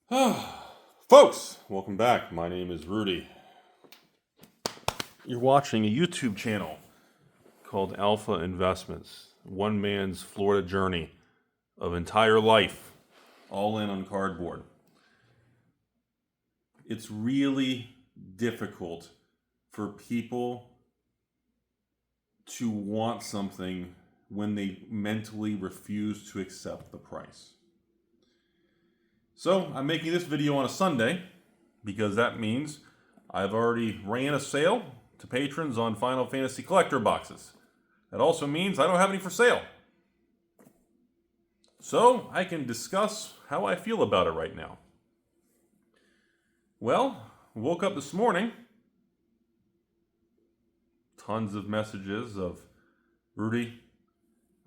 Folks, welcome back. My name is Rudy. You're watching a YouTube channel called Alpha Investments. One man's Florida journey of entire life, all in on cardboard. It's really difficult for people to want something when they mentally refuse to accept the price. So I'm making this video on a Sunday because that means I've already ran a sale to patrons on Final Fantasy collector boxes. That also means I don't have any for sale. So I can discuss how I feel about it right now. Well, woke up this morning. Tons of messages of Rudy.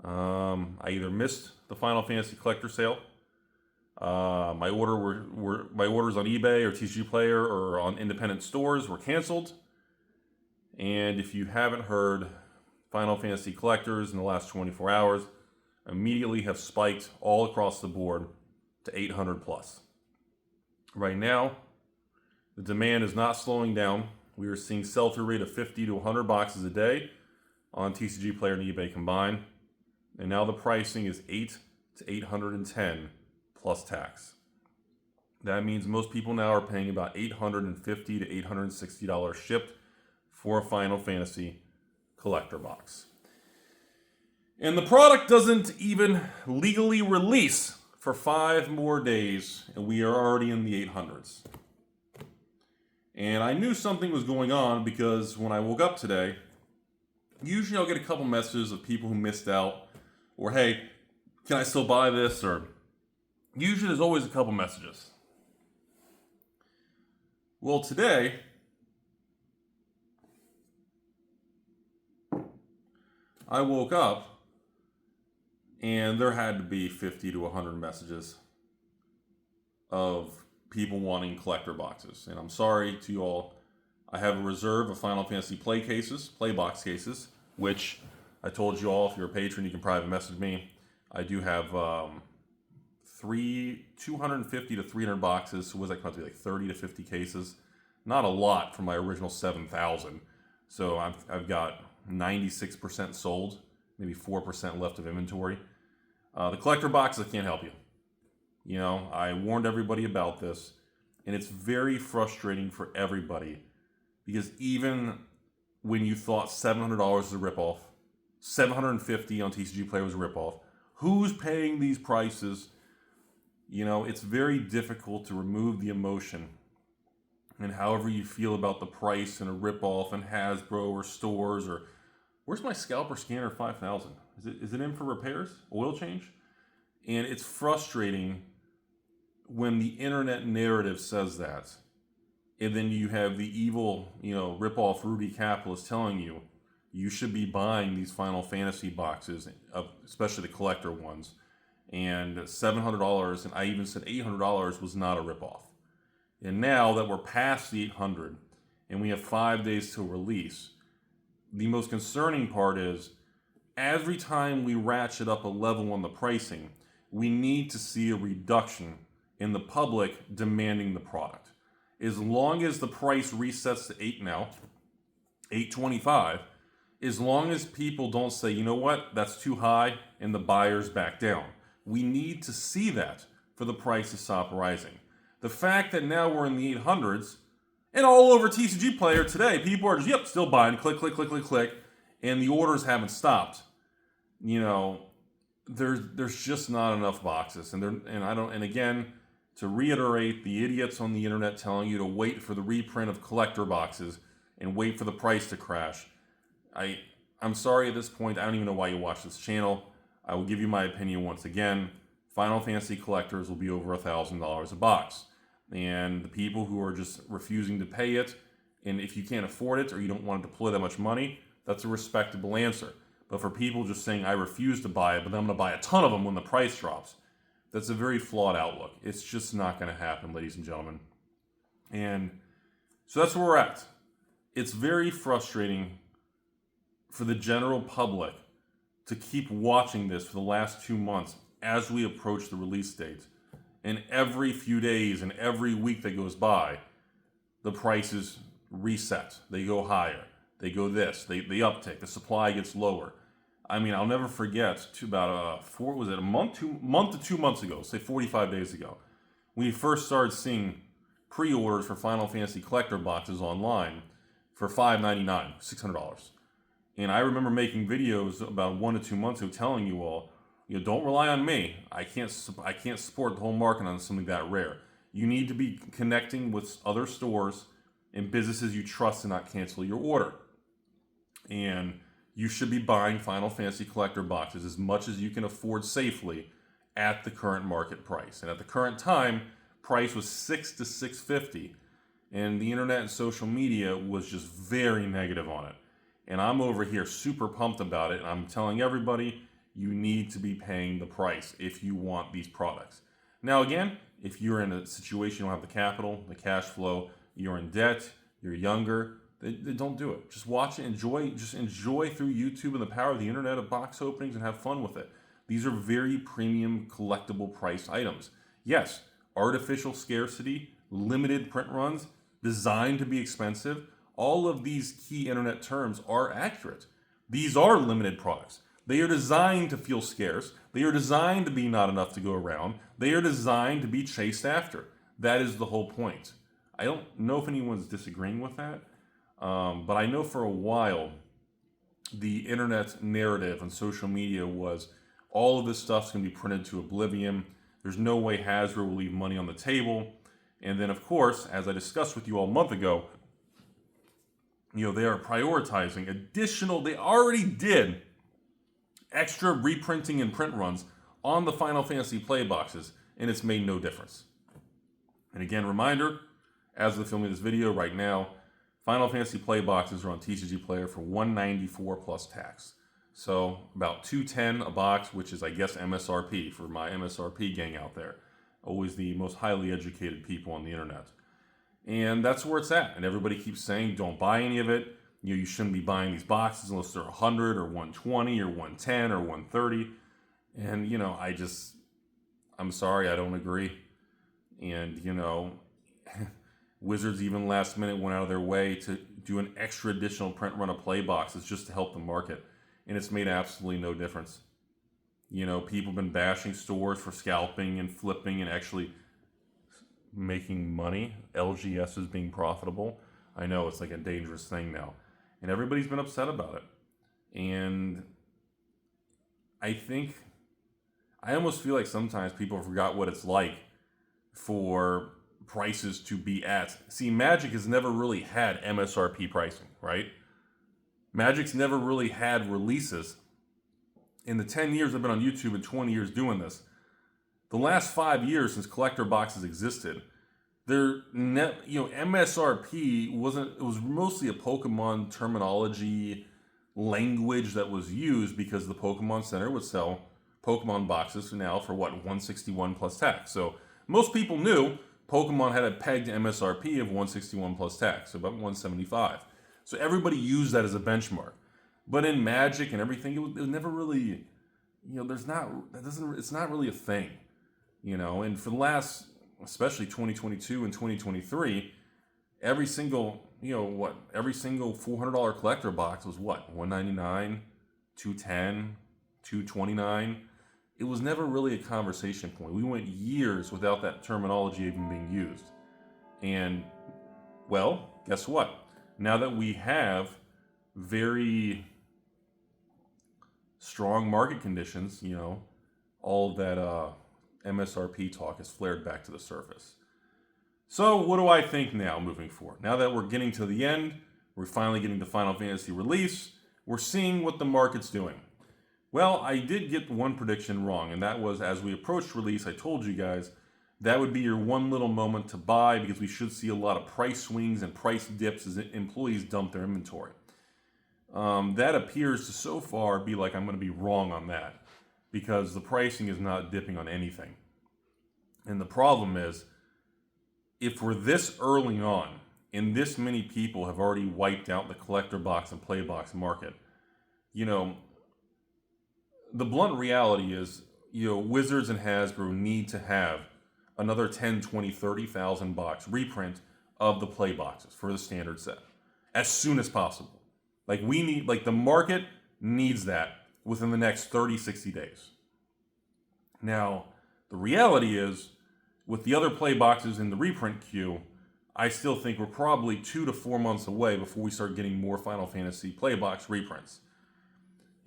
I either missed the Final Fantasy collector sale. My orders on eBay or TCG Player or on independent stores were canceled. And if you haven't heard, Final Fantasy collectors in the last 24 hours immediately have spiked all across the board to 800 plus. Right now, the demand is not slowing down. We are seeing sell-through rate of 50 to 100 boxes a day on TCG Player and eBay combined. And now the pricing is 8 to 810 plus tax. That means most people now are paying about $850 to $860 shipped for a Final Fantasy collector box. And the product doesn't even legally release for 5 more days, and we are already in the 800s. And I knew something was going on because when I woke up today, usually I'll get a couple messages of people who missed out, or hey, can I still buy this? Or usually there's always a couple messages. Well, today, I woke up and there had to be 50 to 100 messages of people wanting collector boxes. And I'm sorry to you all. I have a reserve of Final Fantasy play box cases, which I told you all, if you're a patron, you can private message me. I do have 250 to 300 boxes. So what does that come out to be, like 30 to 50 cases? Not a lot from my original 7,000. So I've got 96% sold, maybe 4% left of inventory. The collector boxes, I can't help you. You know, I warned everybody about this, and it's very frustrating for everybody because even when you thought $700 was a ripoff, $750 on TCG Player was a ripoff, who's paying these prices? You know, it's very difficult to remove the emotion and however you feel about the price and a ripoff and Hasbro or stores or where's my scalper scanner 5000? Is it in for repairs? Oil change? And it's frustrating when the internet narrative says that. And then you have the evil, ripoff Rudy capitalist telling you you should be buying these Final Fantasy boxes, especially the collector ones. And $700, and I even said $800 was not a ripoff. And now that we're past the 800 and we have 5 days to release, the most concerning part is every time we ratchet up a level on the pricing, we need to see a reduction in the public demanding the product. As long as the price resets to 8 now, $8.25, as long as people don't say, you know what, that's too high, and the buyers back down. We need to see that for the price to stop rising. The fact that now we're in the 800s, and all over TCG Player today, people are just, still buying, click, click, click, click, click, and the orders haven't stopped. There's just not enough boxes. And again, to reiterate, the idiots on the internet telling you to wait for the reprint of collector boxes and wait for the price to crash. I'm sorry at this point, I don't even know why you watch this channel. I will give you my opinion once again. Final Fantasy collectors will be over $1,000 a box. And the people who are just refusing to pay it, and if you can't afford it or you don't want to deploy that much money, that's a respectable answer. But for people just saying, I refuse to buy it, but then I'm going to buy a ton of them when the price drops, that's a very flawed outlook. It's just not going to happen, ladies and gentlemen. And so that's where we're at. It's very frustrating for the general public to keep watching this for the last 2 months as we approach the release date And every few days and every week that goes by, the prices reset. They go higher. They go this. They uptick. The supply gets lower. I mean, I'll never forget to about a month to 2 months ago, say 45 days ago, when we first started seeing pre-orders for Final Fantasy collector boxes online for $5.99, $600. And I remember making videos about 1 to 2 months ago telling you all, don't rely on me. I can't support the whole market on something that rare. You need to be connecting with other stores and businesses you trust to not cancel your order. And you should be buying Final Fantasy collector boxes as much as you can afford safely at the current market price. And at the current time, price was $6 to $6.50, and the internet and social media was just very negative on it. And I'm over here super pumped about it, and I'm telling everybody, you need to be paying the price if you want these products. Now again, if you're in a situation you don't have the capital, the cash flow, you're in debt, you're younger, then don't do it. Just watch it, enjoy through YouTube and the power of the internet of box openings and have fun with it. These are very premium collectible priced items. Yes, artificial scarcity, limited print runs, designed to be expensive. All of these key internet terms are accurate. These are limited products. They are designed to feel scarce. They are designed to be not enough to go around. They are designed to be chased after. That is the whole point. I don't know if anyone's disagreeing with that, but I know for a while the internet narrative and social media was all of this stuff's going to be printed to oblivion. There's no way Hasbro will leave money on the table. And then, of course, as I discussed with you all a month ago, they are prioritizing additional, they already did extra reprinting and print runs on the Final Fantasy play boxes, and it's made no difference. And again, reminder, as of filming this video right now, Final Fantasy play boxes are on TCG Player for $194 plus tax. So about $210 a box, which is, I guess, MSRP for my MSRP gang out there. Always the most highly educated people on the internet. And that's where it's at. And everybody keeps saying, don't buy any of it. You shouldn't be buying these boxes unless they're 100 or 120 or 110 or 130. And, I'm sorry, I don't agree. And, Wizards even last minute went out of their way to do an extra additional print run of play boxes just to help the market. And it's made absolutely no difference. People have been bashing stores for scalping and flipping and actually making money. LGS is being profitable. I know it's like a dangerous thing now. And everybody's been upset about it. And I almost feel like sometimes people forgot what it's like for prices to be at. See, Magic has never really had MSRP pricing, right? Magic's never really had releases. In the 10 years I've been on YouTube and 20 years doing this, the last 5 years since collector boxes existed, MSRP it was mostly a Pokemon terminology language that was used because the Pokemon Center would sell Pokemon boxes now for $161 plus tax. So most people knew Pokemon had a pegged MSRP of $161 plus tax, so about $175. So everybody used that as a benchmark. But in Magic and everything, it was never really, it's not really a thing, and for the last, especially 2022 and 2023, every single $400 collector box was $199, $210, $229. It was never really a conversation point. We went years without that terminology even being used. And, well, guess what? Now that we have very strong market conditions, all of that MSRP talk has flared back to the surface. So what do I think now moving forward? Now that we're getting to the end, we're finally getting the Final Fantasy release, we're seeing what the market's doing. Well, I did get one prediction wrong, and that was as we approached release, I told you guys that would be your one little moment to buy because we should see a lot of price swings and price dips as employees dump their inventory. That appears to so far be like I'm going to be wrong on that because the pricing is not dipping on anything. And the problem is, if we're this early on and this many people have already wiped out the collector box and play box market, the blunt reality is, Wizards and Hasbro need to have another 10, 20, 30,000 box reprint of the play boxes for the standard set as soon as possible. Like we need, like the market needs that within the next 30, 60 days. Now, the reality is with the other play boxes in the reprint queue, I still think we're probably 2 to 4 months away before we start getting more Final Fantasy play box reprints.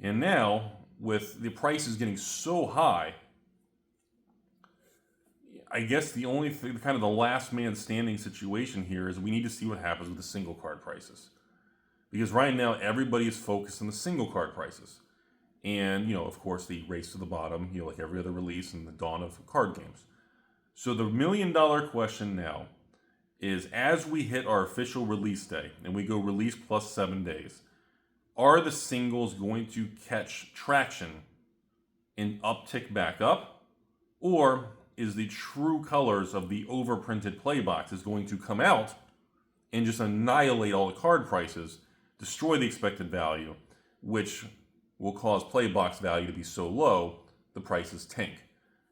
And now, with the prices getting so high, I guess the only thing, kind of the last man standing situation here is we need to see what happens with the single card prices. Because right now, everybody is focused on the single card prices. And, you know, of course, the race to the bottom, you know, like every other release and the dawn of card games. So the $1 million question now is, as we hit our official release day and we go release plus 7 days, are the singles going to catch traction and uptick back up? Or is the true colors of the overprinted play boxes going to come out and just annihilate all the card prices, destroy the expected value, which will cause play box value to be so low, the prices tank?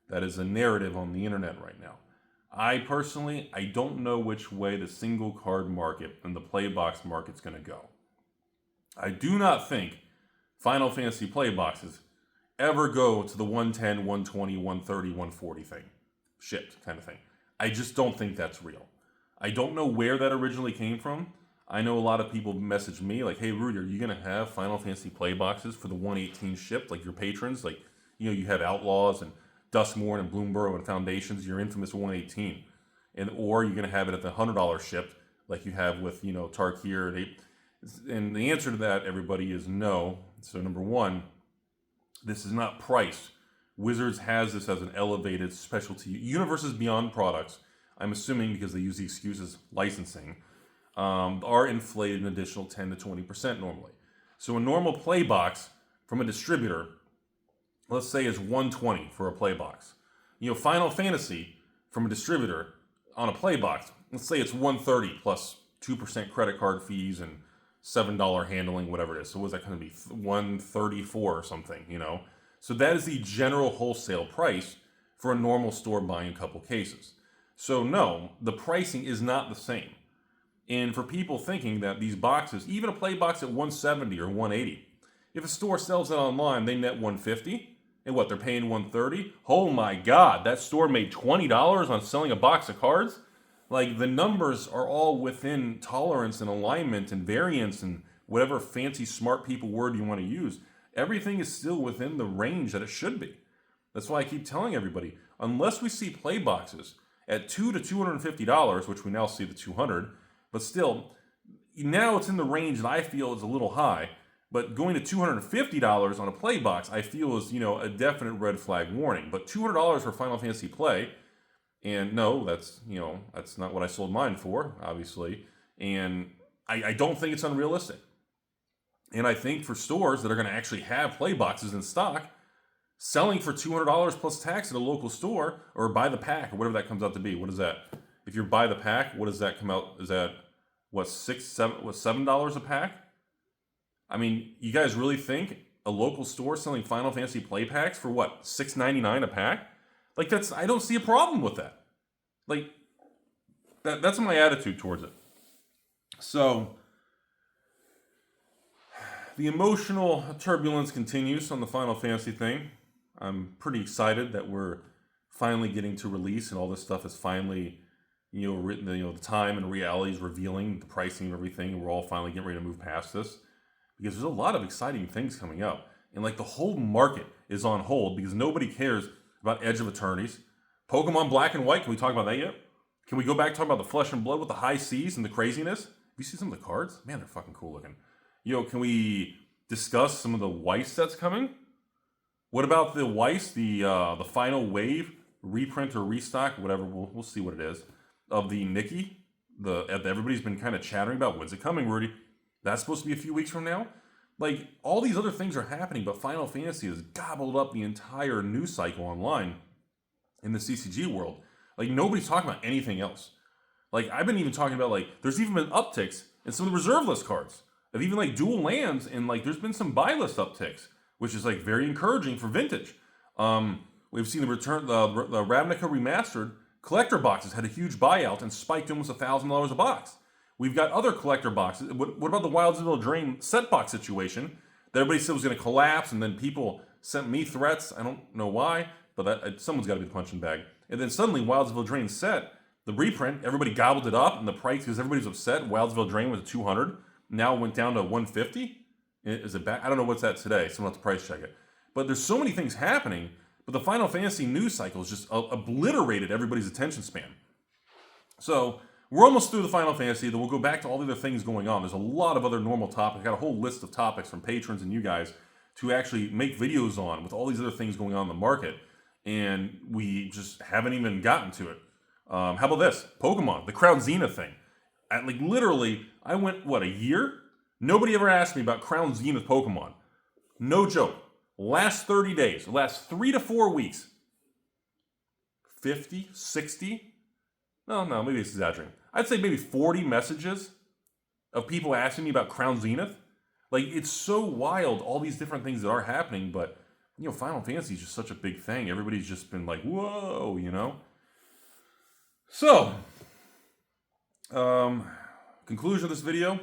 That is a narrative on the internet right now. I personally don't know which way the single card market and the play box market's going to go. I do not think Final Fantasy play boxes ever go to the 110, 120, 130, 140 thing. Shipped kind of thing. I just don't think that's real. I don't know where that originally came from. I know a lot of people message me like, hey, Rudy, are you going to have Final Fantasy play boxes for the 118 shipped? Like your patrons, like, you know, you have Outlaws and Dustmorn and Bloomborough and Foundations, your infamous 118. And, or you're going to have it at the $100 shipped like you have with, you know, Tarkir. And the answer to that, everybody, is no. So number one, this is not priced. Wizards has this as an elevated specialty. Universes Beyond products, I'm assuming because they use the excuses licensing, are inflated an additional 10 to 20% normally. So a normal play box from a distributor, let's say, is $120 for a play box. You know, Final Fantasy from a distributor on a play box, let's say it's $130 plus 2% credit card fees and $7 handling, whatever it is. So what is that going to be? $134 or something, you know? So that is the general wholesale price for a normal store buying a couple cases. So no, the pricing is not the same. And for people thinking that these boxes, even a play box at $170 or $180, if a store sells it online, they net $150, and what, they're paying $130? Oh my God, that store made $20 on selling a box of cards? Like, the numbers are all within tolerance and alignment and variance and whatever fancy smart people word you want to use. Everything is still within the range that it should be. That's why I keep telling everybody, unless we see play boxes at $200 to $250, which we now see the $200, but still, now it's in the range that I feel is a little high. But going to $250 on a play box, I feel is, you know, a definite red flag warning. But $200 for Final Fantasy play, and no, that's, you know, that's not what I sold mine for, obviously. And I don't think it's unrealistic. And I think for stores that are going to actually have play boxes in stock, selling for $200 plus tax at a local store, or buy the pack, or whatever that comes out to be. What is that? If you buy the pack, what does that come out? Is that, what, $7 a pack? I mean, you guys really think a local store selling Final Fantasy play packs for what, $6.99 a pack? Like, that's, I don't see a problem with that. Like, that's my attitude towards it. So, the emotional turbulence continues on the Final Fantasy thing. I'm pretty excited that we're finally getting to release, and all this stuff is finally, you know, written. You know, the time and reality is revealing the pricing of everything, and we're all finally getting ready to move past this, because there's a lot of exciting things coming up, and like the whole market is on hold because nobody cares about Edge of Eternities. Pokemon Black and White, can we talk about that yet? Can we go back and talk about the Flesh and Blood with the high seas and the craziness? Have you seen some of the cards? Man, they're fucking cool looking. You know, can we discuss some of the Weiss sets coming? What about the Weiss, the final wave reprint or restock, whatever, we'll see what it is, of the Nikki, that everybody's been kind of chattering about. When's it coming, Rudy? That's supposed to be a few weeks from now? Like, all these other things are happening, but Final Fantasy has gobbled up the entire news cycle online in the CCG world. Like, nobody's talking about anything else. Like, I've been even talking about, like, there's even been upticks in some of the reserve list cards of even, like, dual lands, and, like, there's been some buy list upticks, which is, like, very encouraging for Vintage. We've seen the return, the Ravnica Remastered Collector boxes had a huge buyout and spiked almost $1,000 a box. We've got other collector boxes. What about the Wildsville Drain set box situation that everybody said was going to collapse, and then people sent me threats. I don't know why, but someone's got to be the punching bag. And then suddenly Wildsville Drain set, the reprint, everybody gobbled it up, and the price, because everybody's upset, Wildsville Drain was at $200. Now it went down to $150. Is it back? I don't know what's that today. Someone has to price check it. But there's so many things happening, but the Final Fantasy news cycle has just obliterated everybody's attention span. So we're almost through the Final Fantasy, then we'll go back to all the other things going on. There's a lot of other normal topics. I got a whole list of topics from patrons and you guys to actually make videos on with all these other things going on in the market. And we just haven't even gotten to it. How about this? Pokemon, the Crown Zenith thing. Literally, I went, a year? Nobody ever asked me about Crown Zenith Pokemon. No joke. Last 30 days, last 3 to 4 weeks, 50, 60, no, maybe it's exaggerating. I'd say maybe 40 messages of people asking me about Crown Zenith. It's so wild, all these different things that are happening, but, Final Fantasy is just such a big thing. Everybody's just been like, whoa, So, conclusion of this video.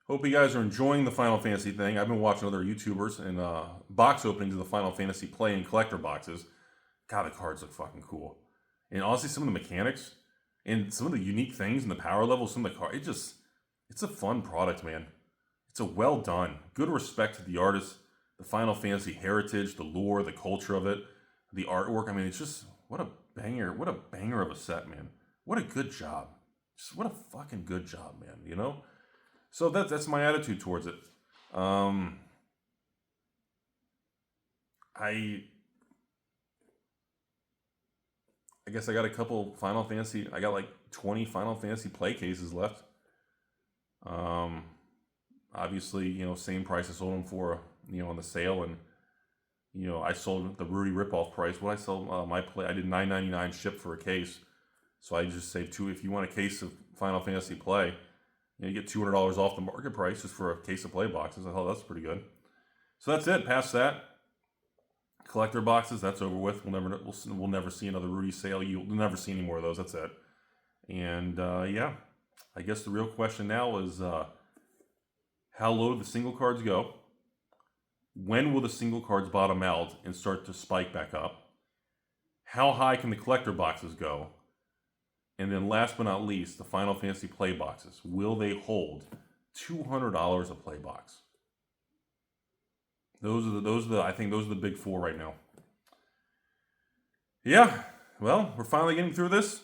Hope you guys are enjoying the Final Fantasy thing. I've been watching other YouTubers and box openings of the Final Fantasy play and collector boxes. God, the cards look fucking cool. And honestly, some of the mechanics and some of the unique things and the power levels, some of the cards, it's a fun product, man. It's a well done. Good respect to the artist, the Final Fantasy heritage, the lore, the culture of it, the artwork. I mean, it's just, what a banger of a set, man. What a good job. Just what a fucking good job, man, So that's my attitude towards it. I guess I got a couple Final Fantasy. I got 20 Final Fantasy play cases left. Obviously, same price I sold them for, on the sale, and I sold the Rudy ripoff price. What I sell my play, I did $9.99 ship for a case, so I just saved $2. If you want a case of Final Fantasy play, you get $200 off the market price just for a case of play boxes. I thought that's pretty good. So that's it. Past that, collector boxes, that's over with. We'll never see another Rudy sale. You'll never see any more of those. That's it. And yeah, I guess the real question now is how low do the single cards go? When will the single cards bottom out and start to spike back up? How high can the collector boxes go? And then last but not least, the Final Fantasy play boxes. Will they hold $200 a play box? I think those are the big four right now. Yeah, well, we're finally getting through this.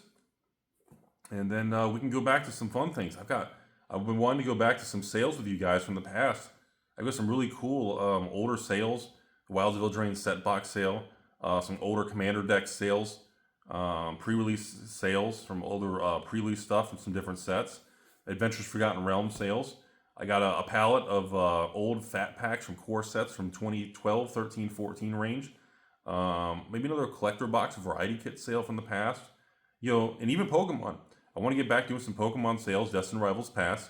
And then we can go back to some fun things. I've been wanting to go back to some sales with you guys from the past. I've got some really cool older sales. The Wildsville Drain set box sale. Some older Commander deck sales. Pre-release sales from older pre-release stuff and some different sets. Adventures Forgotten Realms sales. I got a palette of old fat packs from core sets from 2012, 13, 14 range. Maybe another collector box variety kit sale from the past. And even Pokemon. I want to get back doing some Pokemon sales, Destined Rivals Pass.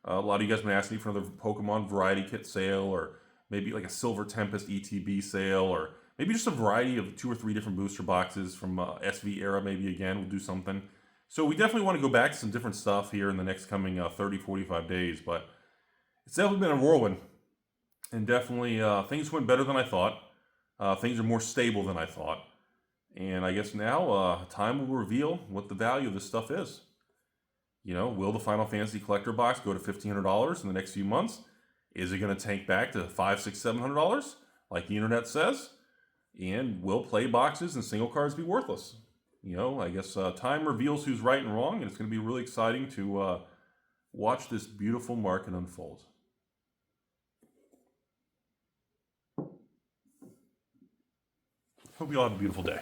A lot of you guys have been asking me for another Pokemon variety kit sale, or maybe a Silver Tempest ETB sale, or maybe just a variety of 2 or 3 different booster boxes from SV era. Maybe again, we'll do something. So we definitely want to go back to some different stuff here in the next coming 30, 45 days. But it's definitely been a whirlwind. And definitely things went better than I thought. Things are more stable than I thought. And I guess now time will reveal what the value of this stuff is. Will the Final Fantasy collector box go to $1,500 in the next few months? Is it going to tank back to $500, $600, $700 like the internet says? And will play boxes and single cards be worthless? I guess time reveals who's right and wrong, and it's going to be really exciting to watch this beautiful market unfold. Hope you all have a beautiful day.